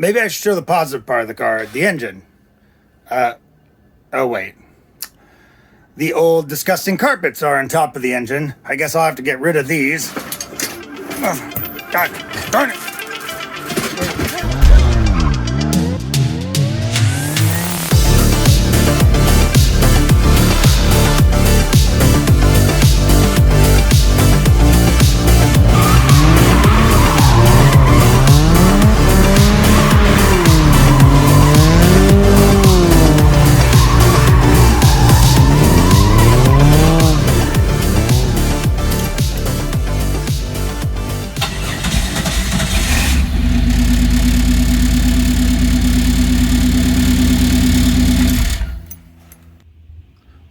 Maybe I should show the positive part of the car, the engine. Oh wait. The old disgusting carpets are on top of the engine. I guess I'll have to get rid of these. Oh, God darn it.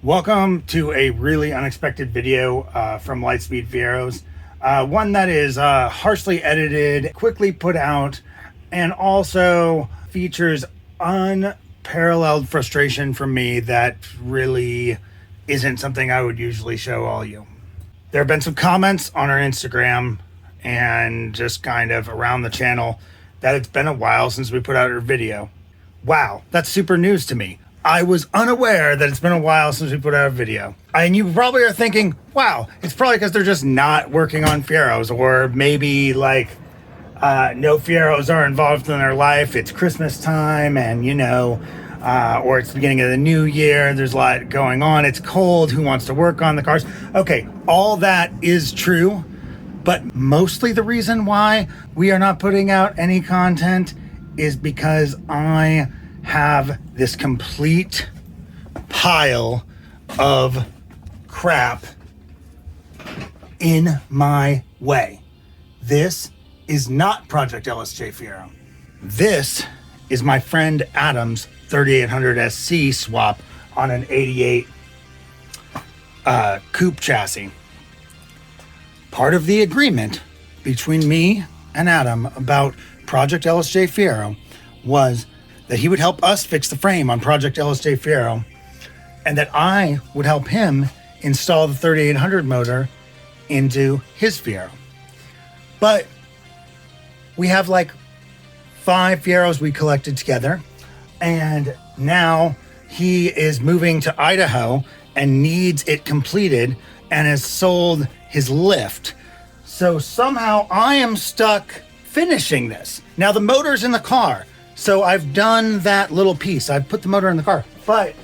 Welcome to a really unexpected video from Lightspeed Fieros. One that is harshly edited, quickly put out, and also features unparalleled frustration from me that really isn't something I would usually show all you. There have been some comments on our Instagram and just kind of around the channel that it's been a while since we put out our video. Wow, that's super news to me. I was unaware that it's been a while since we put out a video. And you probably are thinking, wow, it's probably because they're just not working on Fieros, or maybe like no Fieros are involved in their life. It's Christmas time and, you know, or it's the beginning of the new year. There's a lot going on. It's cold. Who wants to work on the cars? Okay, all that is true. But mostly the reason why we are not putting out any content is because I have this complete pile of crap in my way. This is not Project LSJ Fiero. This is my friend Adam's 3800 SC swap on an 88 coupe chassis. Part of the agreement between me and Adam about Project LSJ Fiero was that he would help us fix the frame on Project LSJ Fiero, and that I would help him install the 3800 motor into his Fiero. But we have like 5 Fieros we collected together, and now he is moving to Idaho and needs it completed and has sold his lift. So somehow I am stuck finishing this. Now the motor's in the car. So I've done that little piece. I've put the motor in the car. But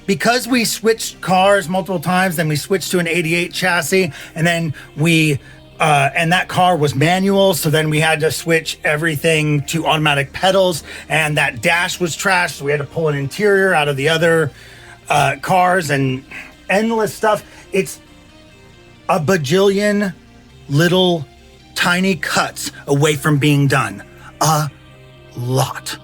because we switched cars multiple times, then we switched to an 88 chassis, and then and that car was manual, so then we had to switch everything to automatic pedals, and that dash was trashed, so we had to pull an interior out of the other cars, and endless stuff. It's a bajillion little tiny cuts away from being done. Lot.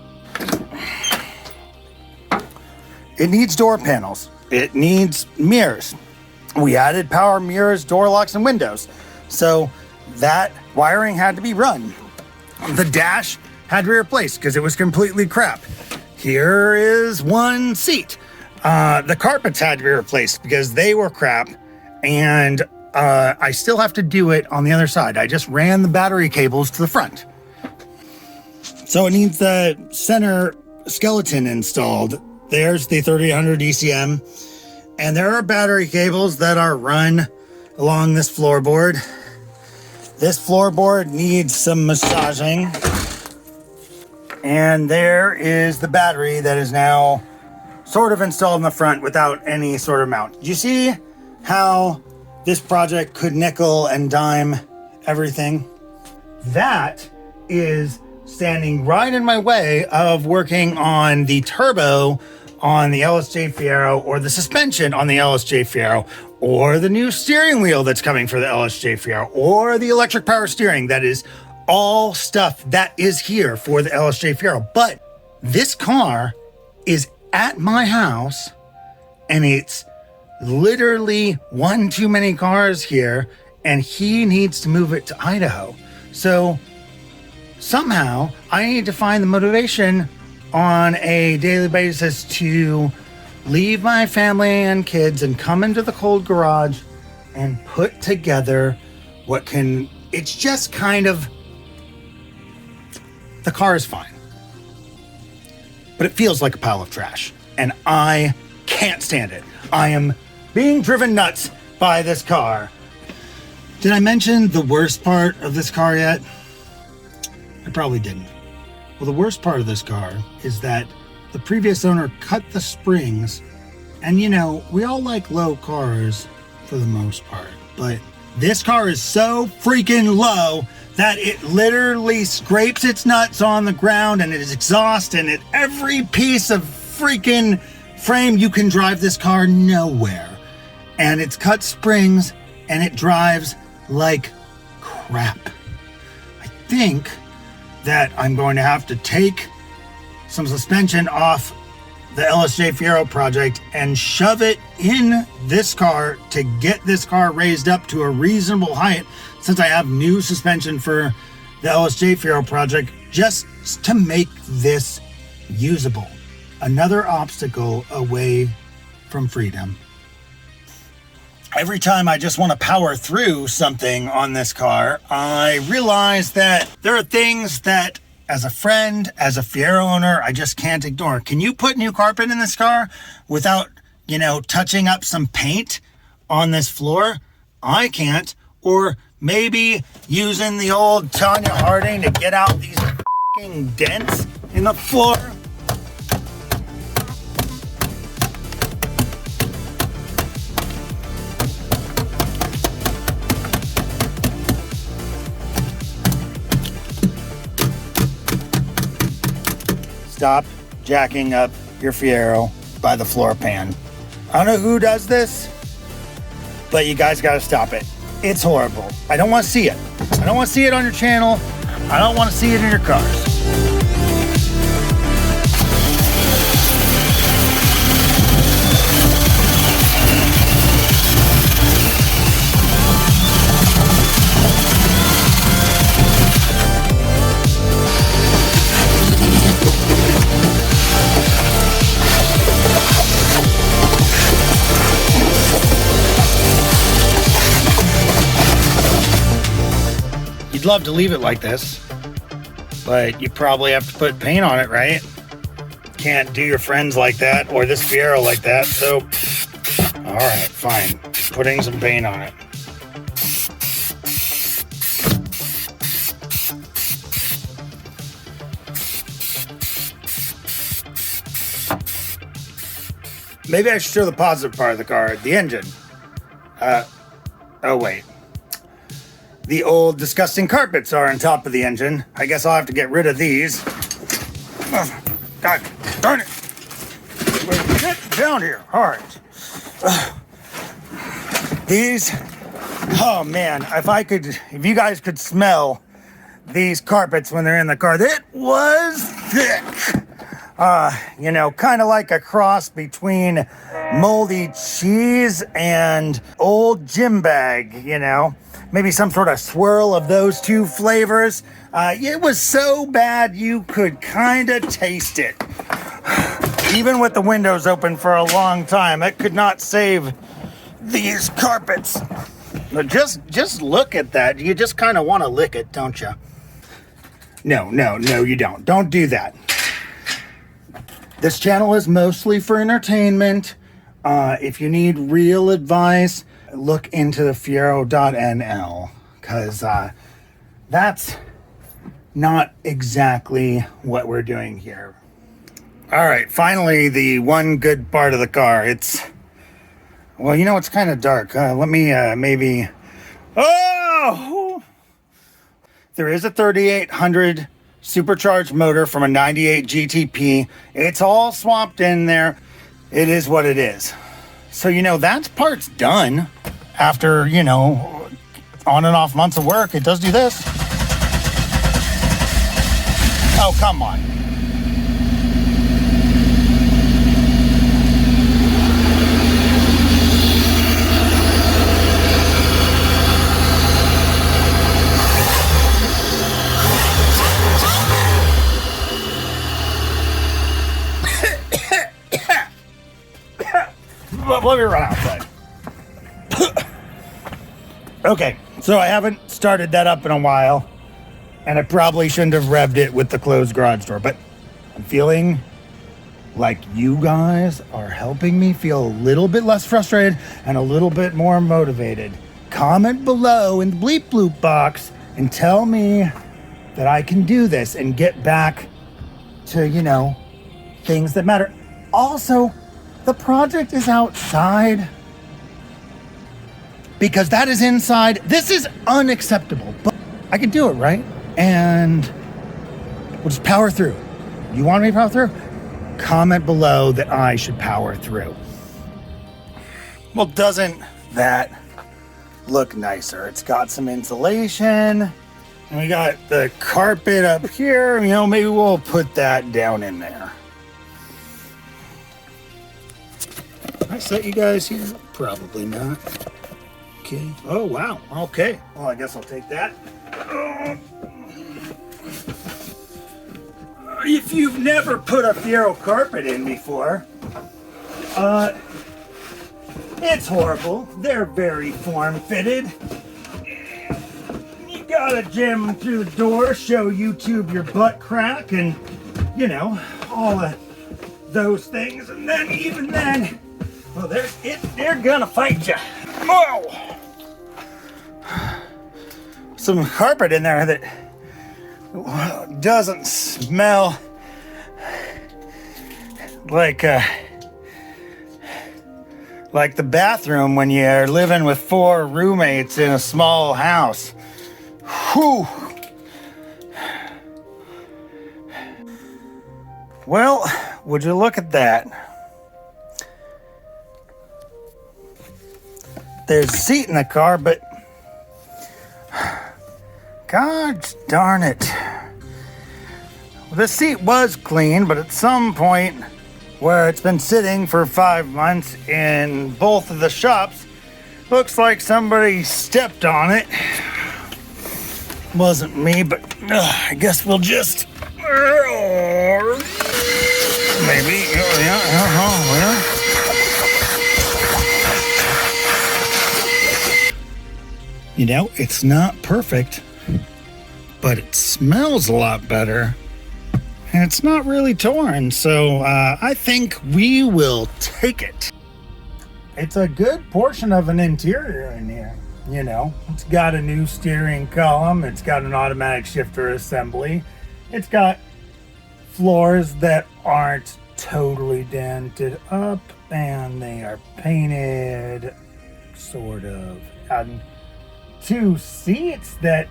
It needs door panels. It needs mirrors. We added power mirrors, door locks, and windows. So that wiring had to be run. The dash had to be replaced because it was completely crap. Here is one seat. The carpets had to be replaced because they were crap. And I still have to do it on the other side. I just ran the battery cables to the front. So it needs the center skeleton installed. There's the 3800 ECM. And there are battery cables that are run along this floorboard. This floorboard needs some massaging. And there is the battery that is now sort of installed in the front without any sort of mount. Do you see how this project could nickel and dime everything? That is standing right in my way of working on the turbo on the LSJ Fiero, or the suspension on the LSJ Fiero, or the new steering wheel that's coming for the LSJ Fiero, or the electric power steering. That is all stuff that is here for the LSJ Fiero. But this car is at my house, and it's literally one too many cars here, and he needs to move it to Idaho. So somehow I need to find the motivation on a daily basis to leave my family and kids and come into the cold garage and put together what can, it's just kind of, the car is fine. but it feels like a pile of trash. And I can't stand it. I am being driven nuts by this car. Did I mention the worst part of this car yet? I probably didn't. Well, the worst part of this car is that the previous owner cut the springs. And you know, we all like low cars for the most part, but this car is so freaking low that it literally scrapes its nuts on the ground, and it is exhaust, and at every piece of freaking frame you can drive this car nowhere. And it's cut springs, and it drives like crap. I think that I'm going to have to take some suspension off the LSJ Fiero project and shove it in this car to get this car raised up to a reasonable height, since I have new suspension for the LSJ Fiero project, just to make this usable. Another obstacle away from freedom. Every time I just want to power through something on this car, I realize that there are things that, as a friend, as a Fiero owner, I just can't ignore. Can you put new carpet in this car without, touching up some paint on this floor? I can't. Or maybe using the old Tanya Harding to get out these f***ing dents in the floor. Stop jacking up your Fiero by the floor pan. I don't know who does this, but you guys gotta stop it. It's horrible. I don't want to see it. I don't want to see it on your channel. I don't want to see it in your cars. You'd love to leave it like this, but you probably have to put paint on it, right? Can't do your friends like that or this Fiero like that, so all right, fine. Putting some paint on it. Maybe I should show the positive part of the car, the engine. Oh wait. The old disgusting carpets are on top of the engine. I guess I'll have to get rid of these. Oh, God darn it. Get down here. All right. These, oh man, if you guys could smell these carpets when they're in the car, it was thick. Kind of like a cross between moldy cheese and old gym bag, maybe some sort of swirl of those two flavors. It was so bad you could kind of taste it. Even with the windows open for a long time, it could not save these carpets. But just look at that. You just kind of want to lick it, don't you? No, you don't. Don't do that. This channel is mostly for entertainment. If you need real advice, look into the Fiero.nl, because that's not exactly what we're doing here. All right, finally, the one good part of the car. It's kind of dark. Let me maybe... Oh! There is a 3800 supercharged motor from a 98 GTP. It's all swapped in there. It is what it is. So, that part's done. After, on and off months of work, it does do this. Oh, come on. Let me run outside. Okay, so I haven't started that up in a while, and I probably shouldn't have revved it with the closed garage door, but I'm feeling like you guys are helping me feel a little bit less frustrated and a little bit more motivated. Comment below in the bleep bloop box and tell me that I can do this and get back to, you know, things that matter. Also, the project is outside because that is inside. This is unacceptable, but I can do it, right? And we'll just power through. You want me to power through? Comment below that I should power through. Well, doesn't that look nicer? It's got some insulation, and we got the carpet up here. You know, maybe we'll put that down in there. Can I set you guys here? Probably not. Okay. Oh, wow. Okay. Well, I guess I'll take that. If you've never put a Fiero carpet in before, it's horrible. They're very form-fitted. You gotta jam them through the door, show YouTube your butt crack, and, you know, all of those things. And then, even then, well, they're gonna fight you. Oh! Some carpet in there that doesn't smell like the bathroom when you're living with 4 roommates in a small house. Whew. Well, would you look at that? There's a seat in the car, but God darn it. The seat was clean, but at some point where it's been sitting for 5 months in both of the shops, looks like somebody stepped on it. Wasn't me, but I guess we'll just maybe, yeah. You know, it's not perfect, but it smells a lot better. And it's not really torn, so I think we will take it. It's a good portion of an interior in here, you know. It's got a new steering column. It's got an automatic shifter assembly. It's got floors that aren't totally dented up, and they are painted, sort of. And 2 seats that,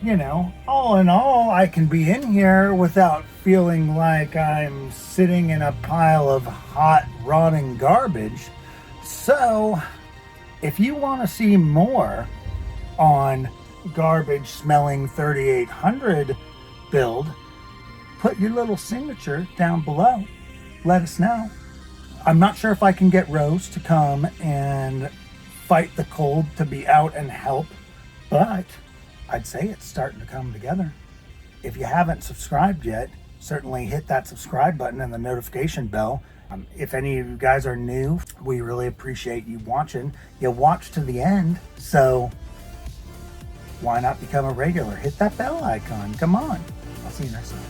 you know, all in all, I can be in here without feeling like I'm sitting in a pile of hot, rotting garbage. So, if you want to see more on garbage-smelling 3800 build, put your little signature down below. Let us know. I'm not sure if I can get Rose to come and fight the cold to be out and help, but I'd say it's starting to come together. If you haven't subscribed yet, certainly hit that subscribe button and the notification bell. If any of you guys are new, we really appreciate you watching. You watch to the end, so why not become a regular? Hit that bell icon. Come on. I'll see you next time.